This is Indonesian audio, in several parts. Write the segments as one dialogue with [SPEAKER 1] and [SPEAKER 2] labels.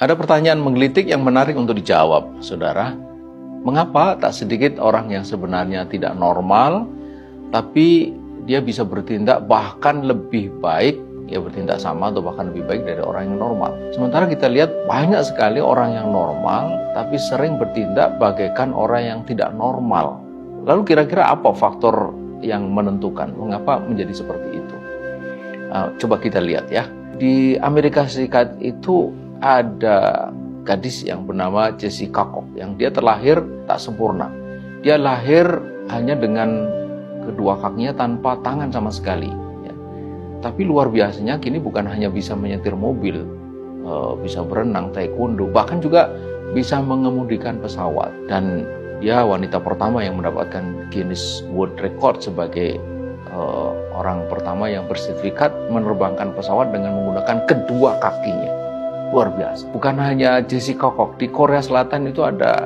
[SPEAKER 1] Ada pertanyaan menggelitik yang menarik untuk dijawab, saudara. Mengapa tak sedikit orang yang sebenarnya tidak normal, tapi dia bisa bertindak bahkan lebih baik, ya bertindak sama atau bahkan lebih baik dari orang yang normal. Sementara kita lihat banyak sekali orang yang normal, tapi sering bertindak bagaikan orang yang tidak normal. Lalu kira-kira apa faktor yang menentukan mengapa menjadi seperti itu? Coba kita lihat ya. Di Amerika Serikat itu ada gadis yang bernama Jessica Cox yang dia terlahir tak sempurna. Dia lahir hanya dengan kedua kakinya tanpa tangan sama sekali. Ya. Tapi luar biasanya kini bukan hanya bisa menyetir mobil, bisa berenang, taekwondo, bahkan juga bisa mengemudikan pesawat. Dan dia wanita pertama yang mendapatkan Guinness World Record sebagai orang pertama yang bersertifikat menerbangkan pesawat dengan menggunakan kedua kakinya. Luar biasa. Bukan hanya Jessica Cox, di Korea Selatan itu ada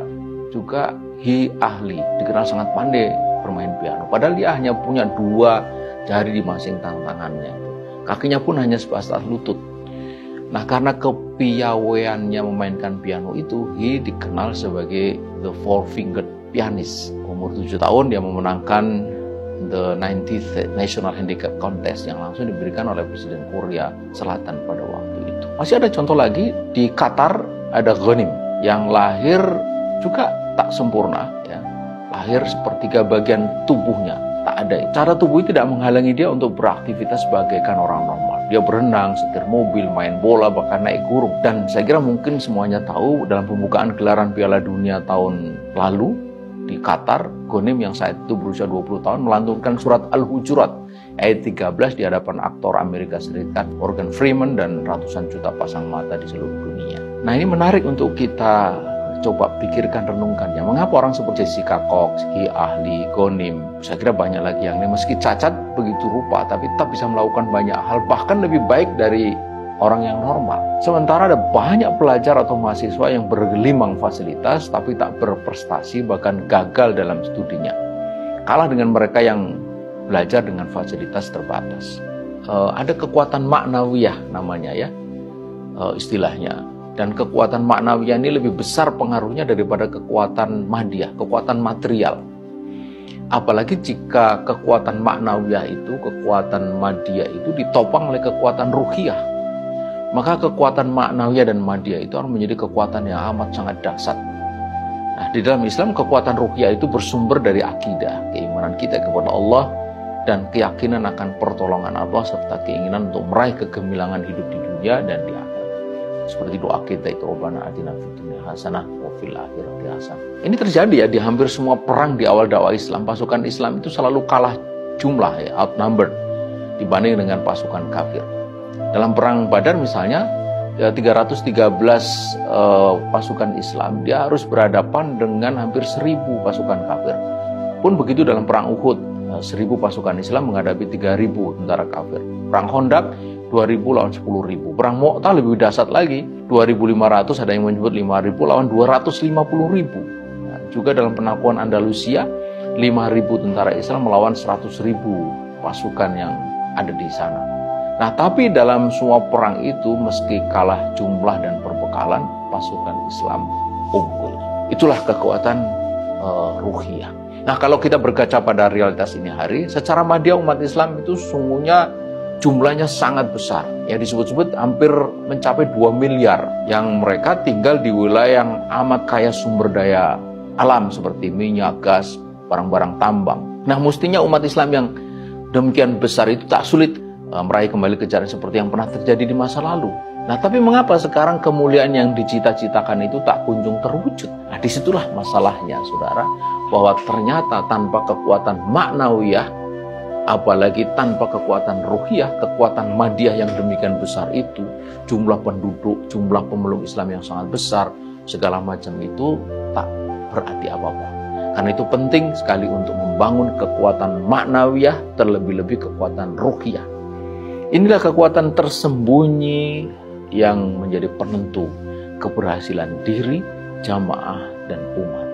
[SPEAKER 1] juga Hee Ah-lee, dikenal sangat pandai bermain piano. Padahal dia hanya punya 2 jari di masing tangannya. Kakinya pun hanya sebatas lutut. Nah, karena kepiawaiannya memainkan piano itu, Hee dikenal sebagai the four-fingered pianist. Umur 7 tahun dia memenangkan the 90th National Handicap Contest yang langsung diberikan oleh Presiden Korea Selatan pada waktu itu. Masih ada contoh lagi, di Qatar ada Ghanim yang lahir juga tak sempurna, ya. Lahir sepertiga bagian tubuhnya tak ada. Cara tubuhnya tidak menghalangi dia untuk beraktivitas bagaikan orang normal. Dia berenang, setir mobil, main bola, bahkan naik gunung. Dan saya kira mungkin semuanya tahu dalam pembukaan gelaran Piala Dunia tahun lalu di Qatar, Ghanim yang saat itu berusia 20 tahun melantunkan surat Al-Hujurat ayat 13 di hadapan aktor Amerika Serikat Morgan Freeman dan ratusan juta pasang mata di seluruh dunia. Nah, ini menarik untuk kita coba pikirkan, renungkan ya. Mengapa orang seperti Jessica Cox, Hee Ah-lee, Ghanim, saya kira banyak lagi yang meski cacat begitu rupa tapi tetap bisa melakukan banyak hal, bahkan lebih baik dari orang yang normal. Sementara ada banyak pelajar atau mahasiswa yang bergelimang fasilitas tapi tak berprestasi, bahkan gagal dalam studinya. Kalah dengan mereka yang belajar dengan fasilitas terbatas. Ada kekuatan maknawiyah namanya ya, istilahnya. Dan kekuatan maknawiyah ini lebih besar pengaruhnya daripada kekuatan madiyah, kekuatan material. Apalagi jika kekuatan maknawiyah itu, kekuatan madiyah itu ditopang oleh kekuatan ruhiyah. Maka kekuatan maknawiyah dan madiyah itu akan menjadi kekuatan yang amat sangat dahsyat. Nah, di dalam Islam kekuatan ruhiyah itu bersumber dari akidah, keimanan kita kepada Allah dan keyakinan akan pertolongan Allah serta keinginan untuk meraih kegemilangan hidup di dunia dan di akhirat. Seperti doa kita itu, Rabbana atina fid dunya hasanah wa fil akhirati hasanah. Ini terjadi ya di hampir semua perang di awal dakwah Islam. Pasukan Islam itu selalu kalah jumlah ya, outnumbered dibanding dengan pasukan kafir. Dalam perang Badar misalnya, 313 pasukan Islam, dia harus berhadapan dengan hampir 1000 pasukan kafir. Pun begitu dalam perang Uhud, 1000 pasukan Islam menghadapi 3000 tentara kafir. Perang Khandaq, 2000 lawan 10.000. Perang Mu'tah lebih dahsyat lagi, 2500, ada yang menyebut 5000 lawan 250.000. Nah, juga dalam penaklukan Andalusia, 5000 tentara Islam melawan 100.000 pasukan yang ada di sana. Nah, tapi dalam semua perang itu, meski kalah jumlah dan perbekalan, pasukan Islam unggul. Itulah kekuatan ruhiyah. Nah, kalau kita berkaca pada realitas ini hari, secara madya umat Islam itu sungguhnya jumlahnya sangat besar. Ya, disebut-sebut hampir mencapai 2 miliar yang mereka tinggal di wilayah yang amat kaya sumber daya alam seperti minyak, gas, barang-barang tambang. Nah, mestinya umat Islam yang demikian besar itu tak sulit meraih kembali kejaran seperti yang pernah terjadi di masa lalu. Nah, tapi mengapa sekarang kemuliaan yang dicita-citakan itu tak kunjung terwujud? Nah, disitulah masalahnya, saudara, bahwa ternyata tanpa kekuatan maknawiyah, apalagi tanpa kekuatan ruhiyah, kekuatan madiyah yang demikian besar itu, jumlah penduduk, jumlah pemeluk Islam yang sangat besar, segala macam itu tak berarti apa-apa. Karena itu penting sekali untuk membangun kekuatan maknawiyah, terlebih-lebih kekuatan ruhiyah. Inilah kekuatan tersembunyi yang menjadi penentu keberhasilan diri, jamaah, dan umat.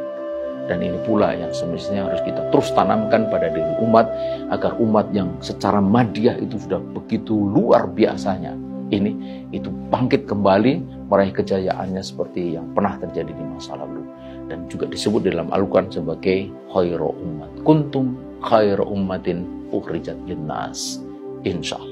[SPEAKER 1] Dan ini pula yang semestinya harus kita terus tanamkan pada diri umat, agar umat yang secara madiyah itu sudah begitu luar biasanya ini itu bangkit kembali meraih kejayaannya seperti yang pernah terjadi di masa lalu. Dan juga disebut dalam Al-Quran sebagai khairu ummat. Kuntum khairu ummatin ukhrijat linnas. Insya Allah.